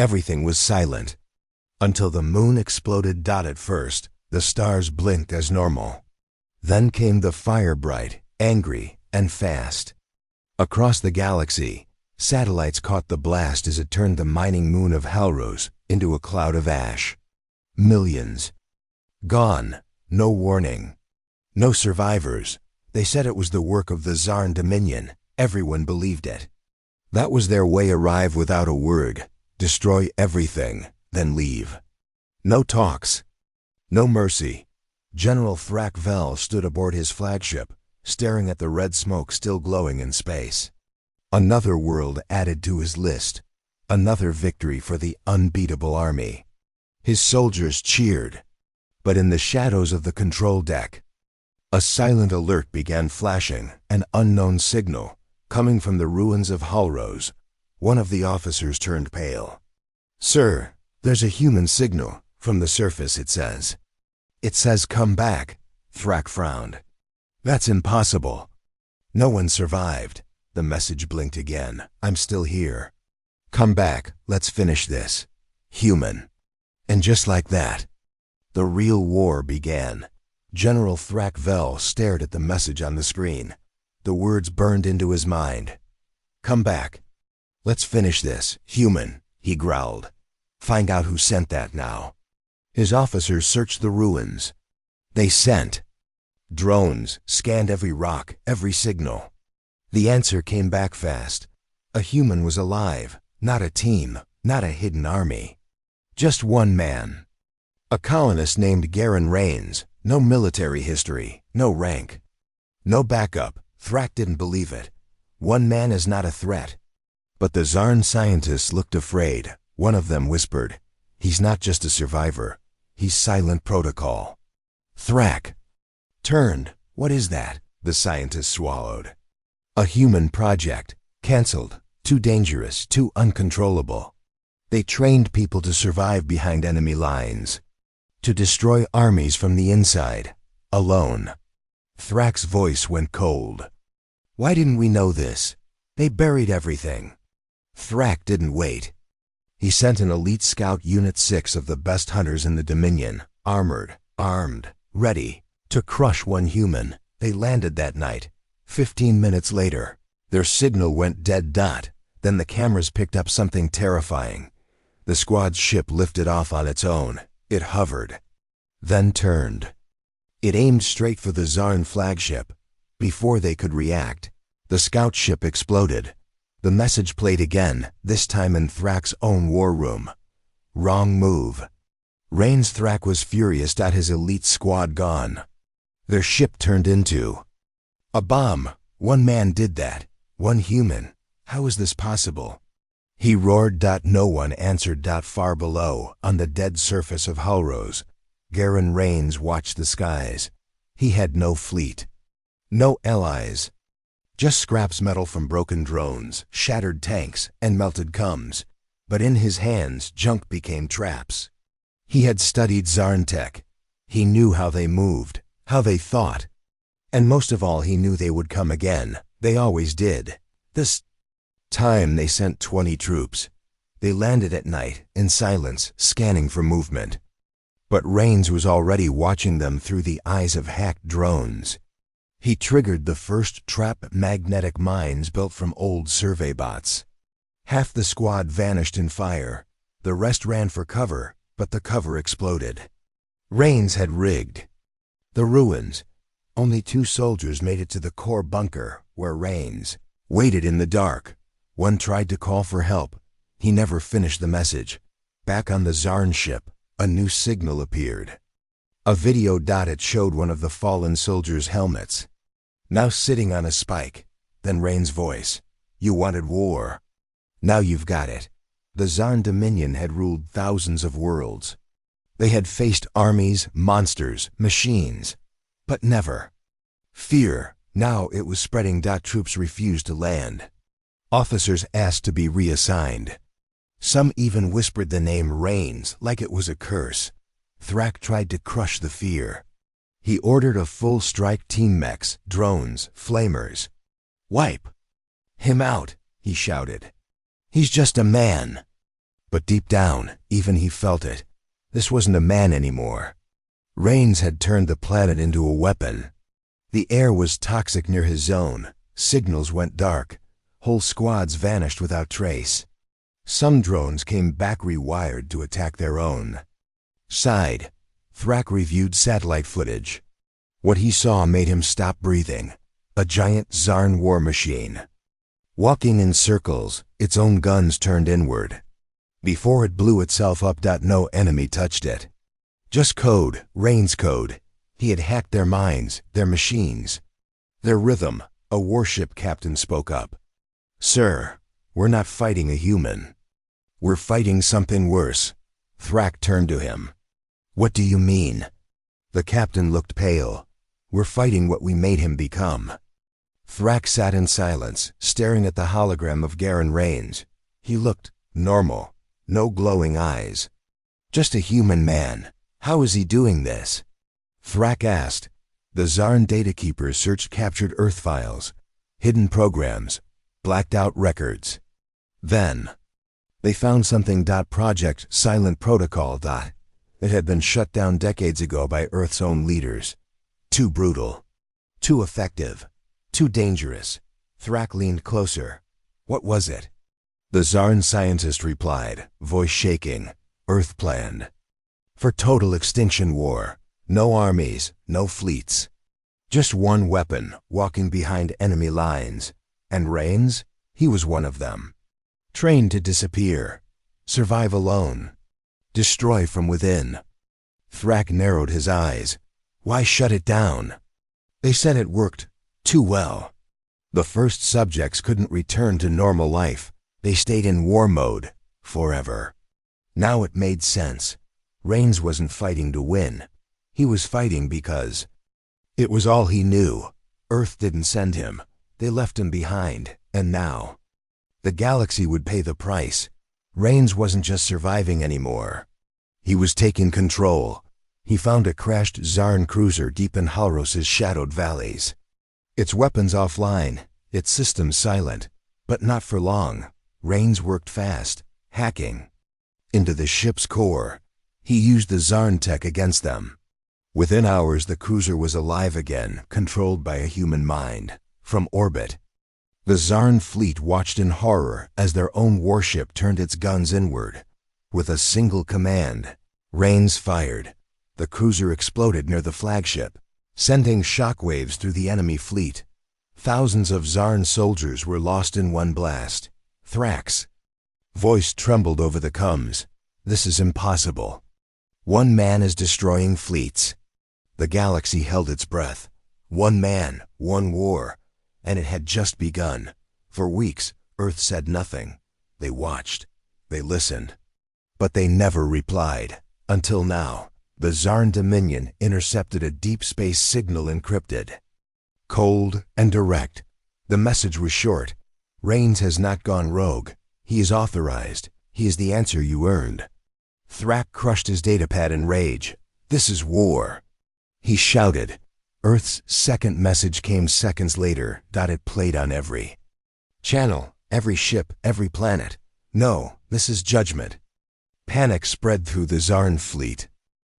Everything was silent. Until the moon exploded. At first, the stars blinked as normal. Then came the fire, bright, angry, and fast. Across the galaxy, satellites caught the blast as it turned the mining moon of Halros into a cloud of ash. Millions. Gone. No warning. No survivors. They said it was the work of the Zarn Dominion. Everyone believed it. That was their way. Arrive without a word, destroy everything, then leave. No talks. No mercy. General Thrak Vel stood aboard his flagship, staring at the red smoke still glowing in space. Another world added to his list. Another victory for the unbeatable army. His soldiers cheered. But in the shadows of the control deck, a silent alert began flashing, an unknown signal, coming from the ruins of Halros. One of the officers turned pale. "Sir, there's a human signal. From the surface, it says." "It says come back," Thrak frowned. "That's impossible. No one survived." The message blinked again. "I'm still here. Come back, let's finish this. Human." And just like that, the real war began. General Thrak Vel stared at the message on the screen. The words burned into his mind. "Come back. Let's finish this. Human," he growled. "Find out who sent that now." His officers searched the ruins. They sent drones, scanned every rock, every signal. The answer came back fast. A human was alive, not a team, not a hidden army. Just one man. A colonist named Garen Rains. No military history, no rank. No backup. Thrak didn't believe it. One man is not a threat. But the Zarn scientists looked afraid. One of them whispered, "He's not just a survivor. He's silent protocol." Thrak turned. "What is that?" The scientist swallowed. "A human project. Cancelled. Too dangerous, too uncontrollable. They trained people to survive behind enemy lines. To destroy armies from the inside. Alone." Thrak's voice went cold. "Why didn't we know this? They buried everything." Thrak didn't wait. He sent an elite scout unit, 6 of the best hunters in the Dominion, armored, armed, ready to crush one human. They landed that night. 15 minutes later, their signal went dead. Then the cameras picked up something terrifying. The squad's ship lifted off on its own. It hovered, then turned. It aimed straight for the Zarn flagship. Before they could react, the scout ship exploded. The message played again, this time in Thrak's own war room. Wrong move. Rains. Thrak was furious. His elite squad gone. Their ship turned into a bomb. One man did that. One human. How is this possible? He roared. No one answered. Far below, on the dead surface of Halros, Garen Rains watched the skies. He had no fleet. No allies. Just scraps, metal from broken drones, shattered tanks, and melted cums. But in his hands, junk became traps. He had studied Zarn tech. He knew how they moved, how they thought. And most of all, he knew they would come again. They always did. This time they sent 20 troops. They landed at night, in silence, scanning for movement. But Rains was already watching them through the eyes of hacked drones. He triggered the first trap magnetic mines built from old survey bots. Half the squad vanished in fire. The rest ran for cover, but the cover exploded. Rains had rigged the ruins. Only 2 soldiers made it to the core bunker, where Rains waited in the dark. One tried to call for help. He never finished the message. Back on the Zarn ship, a new signal appeared. A video. It showed one of the fallen soldiers' helmets, now sitting on a spike. Then Rains' voice. "You wanted war. Now you've got it." The Zarn Dominion had ruled thousands of worlds. They had faced armies, monsters, machines, but never fear. Now it was spreading. Troops refused to land. Officers asked to be reassigned. Some even whispered the name Rains like it was a curse. Thrak tried to crush the fear. He ordered a full strike team, mechs, drones, flamers. "Wipe him out," he shouted. "He's just a man." But deep down, even he felt it. This wasn't a man anymore. Rains had turned the planet into a weapon. The air was toxic near his zone. Signals went dark. Whole squads vanished without trace. Some drones came back rewired to attack their own. Sighed. Thrak reviewed satellite footage. What he saw made him stop breathing. A giant Zarn war machine. Walking in circles, its own guns turned inward. Before it blew itself up, no enemy touched it. Just code, Rain's code. He had hacked their minds, their machines. Their rhythm. A warship captain spoke up. "Sir, we're not fighting a human. We're fighting something worse." Thrak turned to him. "What do you mean?" The captain looked pale. "We're fighting what we made him become." Thrak sat in silence, staring at the hologram of Garen Rains. He looked normal, no glowing eyes. Just a human man. How is he doing this? Thrak asked. The Zarn data keepers searched captured Earth files, hidden programs, blacked out records. Then, they found something. Project Silent Protocol. It had been shut down decades ago by Earth's own leaders. Too brutal. Too effective. Too dangerous. Thrak leaned closer. What was it? The Zarn scientist replied, voice shaking. Earth planned. For total extinction war. No armies, no fleets. Just one weapon, walking behind enemy lines. And Rains? He was one of them. Trained to disappear. Survive alone. Destroy from within. Thrak narrowed his eyes. Why shut it down? They said it worked too well. The first subjects couldn't return to normal life. They stayed in war mode forever. Now it made sense. Rains wasn't fighting to win. He was fighting because it was all he knew. Earth didn't send him. They left him behind, and now the galaxy would pay the price. Rains wasn't just surviving anymore. He was taking control. He found a crashed Zarn cruiser deep in Halros's shadowed valleys. Its weapons offline, its systems silent, but not for long. Rains worked fast, hacking into the ship's core. He used the Zarn tech against them. Within hours, the cruiser was alive again, controlled by a human mind. From orbit, the Zarn fleet watched in horror as their own warship turned its guns inward. With a single command, Rains fired. The cruiser exploded near the flagship, sending shockwaves through the enemy fleet. Thousands of Zarn soldiers were lost in one blast. Thrak's voice trembled over the comms. This is impossible. One man is destroying fleets. The galaxy held its breath. One man, one war. And it had just begun. For weeks, Earth said nothing. They watched. They listened. But they never replied. Until now, the Zarn Dominion intercepted a deep space signal encrypted. Cold and direct. The message was short. Rains has not gone rogue. He is authorized. He is the answer you earned. Thrak crushed his datapad in rage. This is war. He shouted. Earth's second message came seconds later. It played on every channel, every ship, every planet. No, this is judgment. Panic spread through the Zarn fleet.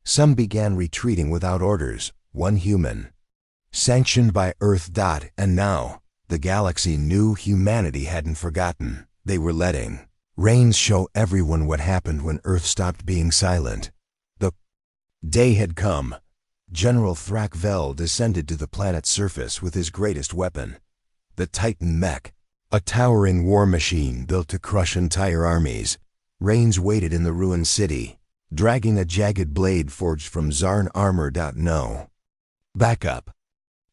Some began retreating without orders, one human. Sanctioned by Earth. And now, the galaxy knew humanity hadn't forgotten. They were letting Rains show everyone what happened when Earth stopped being silent. The day had come. General Thrak Vel descended to the planet's surface with his greatest weapon, the Titan mech, a towering war machine built to crush entire armies. Rains waited in the ruined city, dragging a jagged blade forged from Zarn armor. No backup.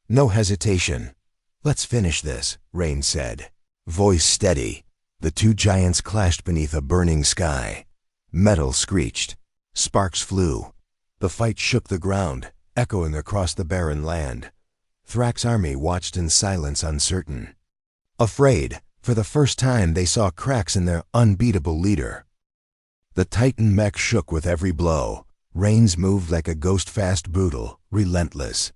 No hesitation. Let's finish this, Rains said, voice steady. The two giants clashed beneath a burning sky. Metal screeched. Sparks flew. The fight shook the ground, echoing across the barren land. Thrak's army watched in silence, uncertain. Afraid, for the first time they saw cracks in their unbeatable leader. The Titan mech shook with every blow. Rains moved like a ghost, fast, brutal, relentless.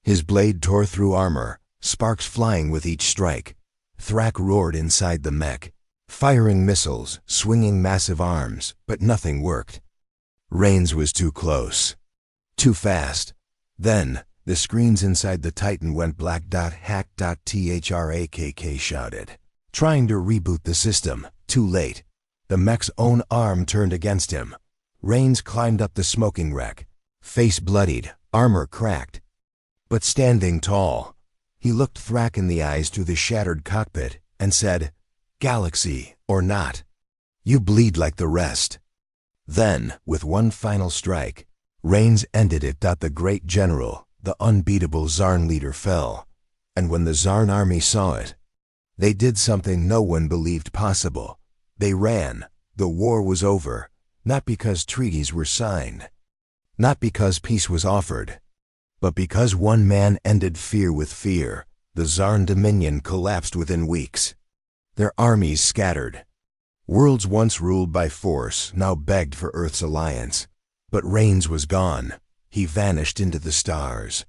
His blade tore through armor, sparks flying with each strike. Thrak roared inside the mech. firing missiles, swinging massive arms, but nothing worked. Rains was too close. Too fast. Then, the screens inside the Titan went black. Hack. Trakk shouted, trying to reboot the system. Too late. The mech's own arm turned against him. Rains climbed up the smoking wreck, face bloodied, armor cracked. But standing tall, he looked Thrak in the eyes through the shattered cockpit and said, "Galaxy or not, you bleed like the rest." Then, with one final strike, Rains ended it. The great general, the unbeatable Zarn leader, fell. And when the Zarn army saw it, they did something no one believed possible. They ran. The war was over, not because treaties were signed, not because peace was offered, but because one man ended fear with fear. The Zarn dominion collapsed within weeks. Their armies scattered. Worlds once ruled by force now begged for Earth's alliance. But Rains was gone. He vanished into the stars.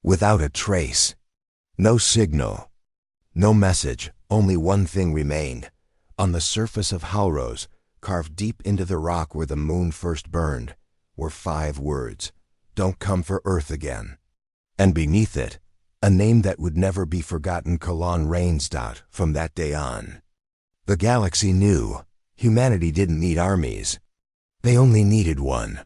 Without a trace. No signal. No message. Only one thing remained. On the surface of Halros, carved deep into the rock where the moon first burned, were 5 words. "Don't come for Earth again." And beneath it, a name that would never be forgotten: Kalan Rains. From that day on, the galaxy knew humanity didn't need armies. They only needed one.